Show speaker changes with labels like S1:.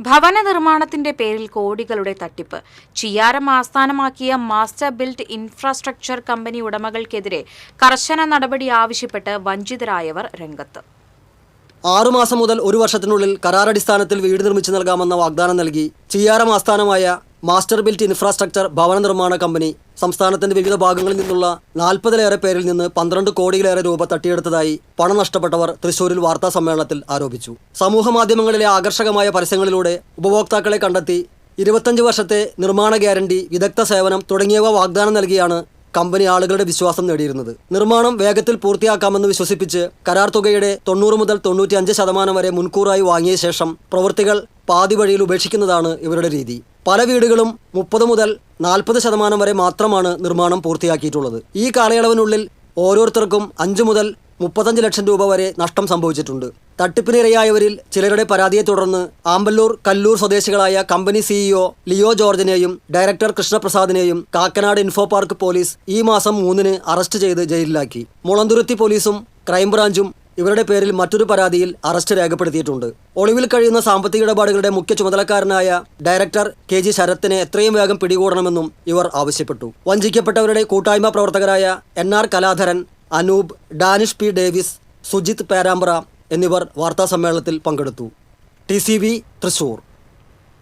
S1: ഭവന നിർമ്മാണത്തിന്റെ പേരിൽ കോടികളുടെ തട്ടിപ്പ്. ചിയ്യാരം ആസ്ഥാനമാക്കിയ മാസ്റ്റർ ബിൽറ്റ് ഇൻഫ്രാസ്ട്രക്ചർ കമ്പനി ഉടമകൾക്കെതിരെ കർശന നടപടി ആവശ്യപ്പെട്ട് വഞ്ചിതരായവർ രംഗത്ത്.
S2: 6 മാസം മുതൽ 1 വർഷത്തിനുള്ളിൽ കരാറടിസ്ഥാനത്തിൽ വീട് നിർമ്മിച്ചു നൽകാമെന്ന വാഗ്ദാനം നൽകി ചിയ്യാരം ആസ്ഥാനമായ മാസ്റ്റർ ബിൽറ്റ് ഇൻഫ്രാസ്ട്രക്ചർ ഭവന നിർമ്മാണ കമ്പനി സംസ്ഥാനത്തിന്റെ വിവിധ ഭാഗങ്ങളിൽ നിന്നുള്ള 40-ലേറെ പേരിൽ നിന്ന് 12 കോടിയിലേറെ രൂപ തട്ടിയെടുത്തതായി പണം നഷ്ടപ്പെട്ടവർ തൃശൂരിൽ വാർത്താ സമ്മേളനത്തിൽ ആരോപിച്ചു. സമൂഹ മാധ്യമങ്ങളിലെ ആകർഷകമായ പരസ്യങ്ങളിലൂടെ ഉപഭോക്താക്കളെ കണ്ടെത്തി 25 വർഷത്തെ നിർമ്മാണ ഗ്യാരണ്ടി, വിദഗ്ധ സേവനം തുടങ്ങിയവ വാഗ്ദാനം നൽകിയാണ് കമ്പനി ആളുകളുടെ വിശ്വാസം നേടിയിരുന്നത്. നിർമ്മാണം വേഗത്തിൽ പൂർത്തിയാക്കാമെന്ന് വിശ്വസിപ്പിച്ച് കരാർ തുകയുടെ 90 മുതൽ 95% വരെ മുൻകൂറായി വാങ്ങിയ ശേഷം പ്രവൃത്തികൾ പാതി വഴിയിൽ ഉപേക്ഷിക്കുന്നതാണ് ഇവരുടെ രീതി. പല വീടുകളും 30 മുതൽ 40% വരെ മാത്രമാണ് നിർമ്മാണം പൂർത്തിയാക്കിയിട്ടുള്ളത്. ഈ കാലയളവിനുള്ളിൽ ഓരോരുത്തർക്കും 5 മുതൽ 35 ലക്ഷം രൂപ വരെ നഷ്ടം സംഭവിച്ചിട്ടുണ്ട്. തട്ടിപ്പിനിരയായവരിൽ ചിലരുടെ പരാതിയെ തുടർന്ന് ആമ്പല്ലൂർ, കല്ലൂർ സ്വദേശികളായ കമ്പനി സിഇഒ ലിയോ ജോർജിനെയും ഡയറക്ടർ കൃഷ്ണപ്രസാദിനെയും കാക്കനാട് ഇൻഫോ പാർക്ക് പോലീസ് ഈ മാസം 3-ന് അറസ്റ്റ് ചെയ്ത് ജയിലിലാക്കി. മുളന്തുരുത്തി പോലീസും ക്രൈംബ്രാഞ്ചും ഇവരുടെ പേരിൽ മറ്റൊരു പരാതിയിൽ അറസ്റ്റ് രേഖപ്പെടുത്തിയിട്ടുണ്ട്. ഒളിവിൽ കഴിയുന്ന സാമ്പത്തിക ഇടപാടുകളുടെ മുഖ്യ ചുമതലക്കാരനായ ഡയറക്ടർ KG ശരത്തിനെ എത്രയും വേഗം പിടികൂടണമെന്നും ഇവർ ആവശ്യപ്പെട്ടു. വഞ്ചിക്കപ്പെട്ടവരുടെ കൂട്ടായ്മ പ്രവർത്തകരായ NR Kaladharan, Anoop, Danish P Davis, Sujith Perambra എന്നിവർ വാർത്താസമ്മേളനത്തിൽ പങ്കെടുത്തു. TCV തൃശൂർ.